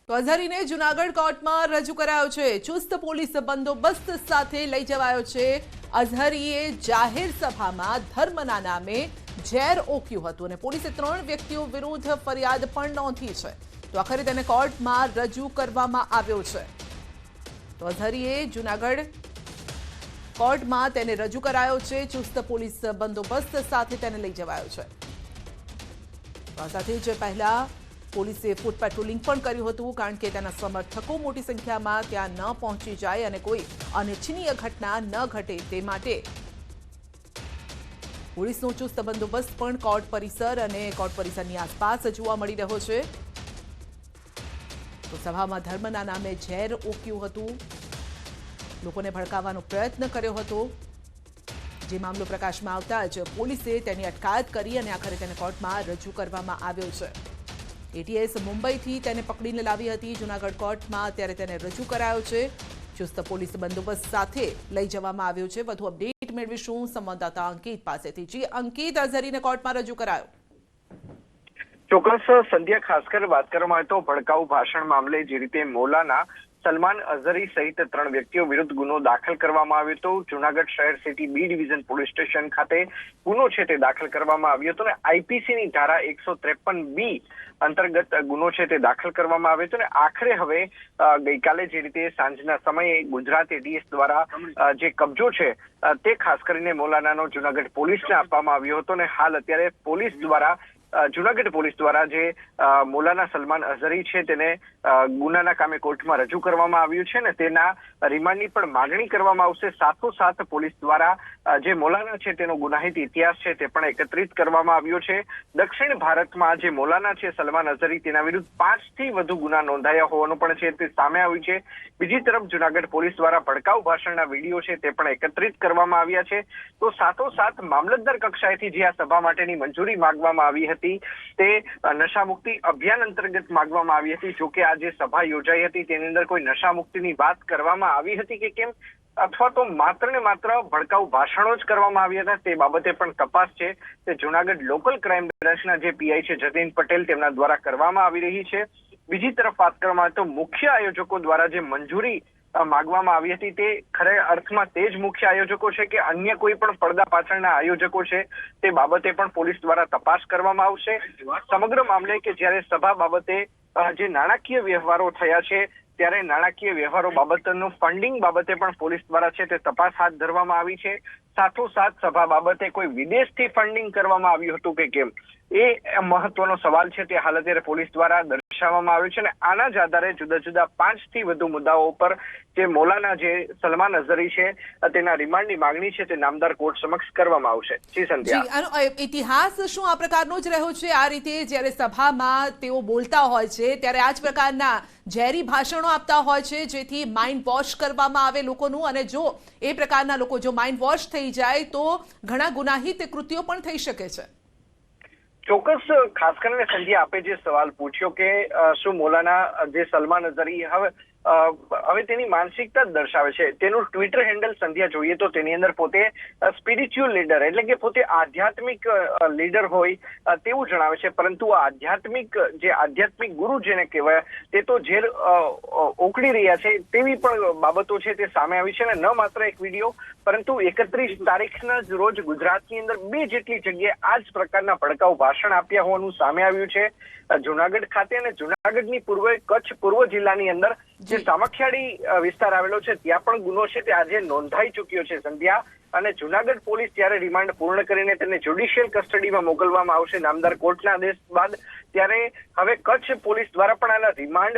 તો અઝહરીને જૂનાગઢ કોર્ટમાં રજૂ કરાયો છે। ચુસ્ત પોલીસ બંદોબસ્ત સાથે લઈ જવાયો છે। અઝહરીએ જાહેર સભામાં ધર્મના નામે ઝેર ઓક્યું હતું અને પોલીસે 3 વ્યક્તિઓ વિરુદ્ધ ફરિયાદ પણ નોંધી છે। તો આખરે તેને કોર્ટમાં રજૂ કરવામાં આવ્યો છે। તો અઝહરીએ જૂનાગઢ કોર્ટમાં તેને રજૂ કરાયો છે। ચુસ્ત પોલીસ બંદોબસ્ત સાથે તેને લઈ જવાયો છે। આ સાથે જ પહેલા પોલીસે ફૂટ પેટ્રોલિંગ પણ કર્યું હતું કારણ કે તેના સમર્થકો મોટી સંખ્યામાં ત્યાં ન પહોંચી જાય અને કોઈ અનિચ્છનીય ઘટના ન ઘટે તે માટે પોલીસનો ચુસ્ત બંદોબસ્ત પણ કોર્ટ પરિસર અને કોર્ટ પરિસરની આસપાસ જોવા મળી રહ્યો છે। તો સભામાં ધર્મના નામે ઝેર ઓક્યું હતું, લોકોને ભડકાવવાનો પ્રયત્ન કર્યો હતો। જે મામલો પ્રકાશમાં આવતા જ પોલીસે તેની અટકાયત કરી અને આખરે તેને કોર્ટમાં રજૂ કરવામાં આવ્યો છે। એટીએસ મુંબઈથી તેને પકડીને લાવી હતી જૂનાગઢ કોર્ટમાં, અત્યારે તેને રજૂ કરાયો છે। ચુસ્ત પોલીસ બંદોબસ્ત સાથે લઈ જવામાં આવ્યો છે। વધુ અપડેટ મેળવીશું સંવાદદાતા અંકિત પાસેથી। જી અંકિત, અઝહરીને કોર્ટમાં રજૂ કરાયો। ચોક્કસ સંધ્યા, ખાસ કરી વાત કરવામાં આવે તો ભડકાઉ ભાષણ મામલે જે રીતે મૌલાના સલમાન અઝહરી સહિત 3 વ્યક્તિઓ વિરુદ્ધ ગુનો દાખલ કરવામાં આવ્યો હતો। જૂનાગઢ શહેર city B division police station ખાતે ગુનો છે તે દાખલ કરવામાં આવ્યો હતો અને આઈપીસીની ધારા 153B અંતર્ગત ગુનો છે તે દાખલ કરવામાં આવ્યો હતો અને આખરે હવે ગઈકાલે જે રીતે સાંજના સમયે ગુજરાત એટીએસ દ્વારા જે કબજો છે તે ખાસ કરીને મૌલાનાનો જૂનાગઢ પોલીસને આપવામાં આવ્યો હતો અને હાલ અત્યારે પોલીસ દ્વારા જૂનાગઢ પોલીસ દ્વારા જે મૌલાના સલમાન અઝહરી છે તેને ગુનાના કામે કોર્ટમાં રજૂ કરવામાં આવ્યું છે ને તેના રિમાન્ડની પણ માગણી કરવામાં આવશે। સાથોસાથ પોલીસ દ્વારા જે મૌલાના છે તેનો ગુનાહિત ઇતિહાસ છે તે પણ એકત્રિત કરવામાં આવ્યો છે। દક્ષિણ ભારતમાં જે મૌલાના છે સલમાન અઝહરી તેના વિરુદ્ધ 5 થી વધુ ગુના નોંધાયા હોવાનું પણ છે તે સામે આવ્યું છે। બીજી તરફ જૂનાગઢ પોલીસ દ્વારા ભડકાઉ ભાષણના વિડીયો છે તે પણ એકત્રિત કરવામાં આવ્યા છે। તો સાથોસાથ મામલતદાર કક્ષાએથી જે આ સભા માટેની મંજૂરી માંગવામાં આવી હતી તે નશા મુક્તિ અભિયાન અંતર્ગત માંગવામાં આવી હતી। જો કે આ જે સભા યોજાઈ હતી તેની અંદર કોઈ નશા મુક્તિની વાત કરવામાં આવી હતી કે કેમ, અથવા તો માત્ર ને માત્ર ભડકાઉ ભાષણો જ કરવામાં આવ્યા હતા તે બાબતે પણ તપાસ છે તે જૂનાગઢ લોકલ ક્રાઇમ બ્રાન્ચના જે પીઆઈ છે જતીન પટેલ તેમના દ્વારા કરવામાં આવી રહી છે। બીજી તરફ વાત કરવામાં આવે તો મુખ્ય આયોજકો દ્વારા જે મંજૂરી માંગવામાં આવી હતી તે ખરા અર્થમાં તે જ મુખ્ય આયોજકો છે કે અન્ય કોઈ પણ પડદા પાછળના આયોજકો છે તે બાબતે પણ પોલીસ દ્વારા તપાસ કરવામાં આવશે। સમગ્ર મામલે કે જ્યારે સભા બાબતે જે નાણાકીય વ્યવહારો થયા છે ત્યારે નાણાકીય વ્યવહારો બાબતનું ફંડિંગ બાબતે પણ પોલીસ દ્વારા છે તે તપાસ હાથ ધરવામાં આવી છે। સાથોસાથ સભા બાબતે કોઈ વિદેશથી ફંડિંગ કરવામાં આવ્યું હતું કે કેમ એ મહત્વનો સવાલ છે તે હાલ અત્યારે પોલીસ દ્વારા દર્શાવવામાં આવ્યો છે અને આના જ આધારે જુદા જુદા 5 થી વધુ મુદ્દાઓ ઉપર જે મૌલાના જે સલમાન અઝહરી છે તેના રિમાન્ડની માંગણી છે તે નામદાર કોર્ટ સમક્ષ કરવામાં આવશે। જી સંધ્યા, આનો ઇતિહાસ શું આ પ્રકારનો જ રહ્યો છે? આ રીતે જ્યારે સભામાં તેઓ બોલતા હોય છે ત્યારે આ જ પ્રકારના ઝેરી ભાષણો આપતા હોય છે જેથી માઇન્ડ વોશ કરવામાં આવે લોકોનું, અને જો એ પ્રકારના લોકો જો માઇન્ડ વોશ થઈ જાય તો ઘણા ગુનાહિત કૃત્યો પણ થઈ શકે છે। ચોક્કસ, ખાસ કરીને સંધ્યા આપે જે સવાલ પૂછ્યો કે શું મૌલાના જે સલમાન અઝહરી હવે તેની માનસિકતા જ દર્શાવે છે। તેનું ટ્વિટર હેન્ડલ સંધ્યા જોઈએ તો તેની અંદર પોતે સ્પિરિચ્યુઅલ લીડર એટલે કે પોતે આધ્યાત્મિક લીડર હોય તેવું જણાવે છે, પરંતુ આધ્યાત્મિક ગુરુ જેને કહેવાય તે તો ઝેર ઓકળી રહ્યા છે તેવી પણ બાબતો છે તે સામે આવી છે। અને ન માત્ર એક વિડીયો પરંતુ 31 તારીખના જ રોજ ગુજરાતની અંદર 2 જેટલી જગ્યાએ આ જ પ્રકારના ભડકાઉ ભાષણ આપ્યા હોવાનું સામે આવ્યું છે। જૂનાગઢ ખાતે અને જૂનાગઢની પૂર્વે કચ્છ પૂર્વ જિલ્લાની અંદર જે સામખિયાળી વિસ્તાર આવેલો છે ત્યાં પણ ગુનો છે તે આજે નોંધાઈ ચૂક્યો છે સંધ્યા, અને જૂનાગઢ પોલીસ ત્યારે રિમાન્ડ પૂર્ણ કરીને તેને જ્યુડિશિયલ કસ્ટડીમાં મોકલવામાં આવશે નામદાર કોર્ટના આદેશ બાદ, ત્યારે હવે કચ્છ પોલીસ દ્વારા પણ આના રિમાન્ડ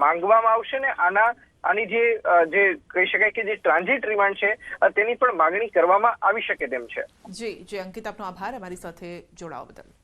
માંગવામાં આવશે ને આની જે કહી શકાય કે જે ટ્રાન્ઝિટ રિમાન્ડ છે તેની પણ માંગણી કરવામાં આવી શકે તેમ છે। જી અંકિત, આપનો આભાર અમારી સાથે જોડાવા બદલ।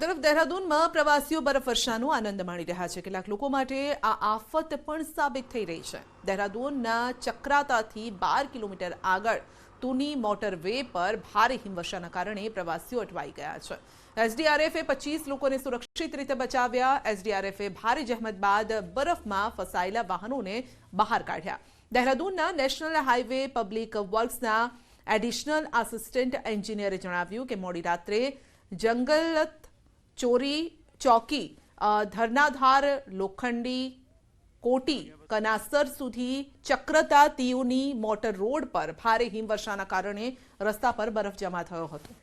તરફ દેહરાદૂનમાં પ્રવાસીઓ બરફવર્ષાનો આનંદ માણી રહ્યા છે। કેટલાક લોકો માટે આ આફત પણ સાબિત થઈ રહી છે। દેહરાદૂનના ચક્રાતાથી 12 કિલોમીટર આગળ તૂની મોટરવે પર ભારે હિમવર્ષાના કારણે પ્રવાસીઓ અટવાઈ ગયા છે। એસડીઆરએફે 25 લોકોને સુરક્ષિત રીતે બચાવ્યા। એસડીઆરએફે ભારે જહેમત બાદ બરફમાં ફસાયેલા વાહનોને બહાર કાઢ્યા। દેહરાદૂનના નેશનલ હાઈવે પબ્લિક વર્ક્સના એડિશનલ આસિસ્ટન્ટ એન્જિનિયરે જણાવ્યું કે મોડી રાત્રે જંગલત ચોરી ચોકી ધરનાધાર લોખંડી કોટી કનાસર સુધી ચક્રતા તીઉની મોટર રોડ પર ભારે હિમવર્ષાના કારણે રસ્તા પર બરફ જમા થયો હતો.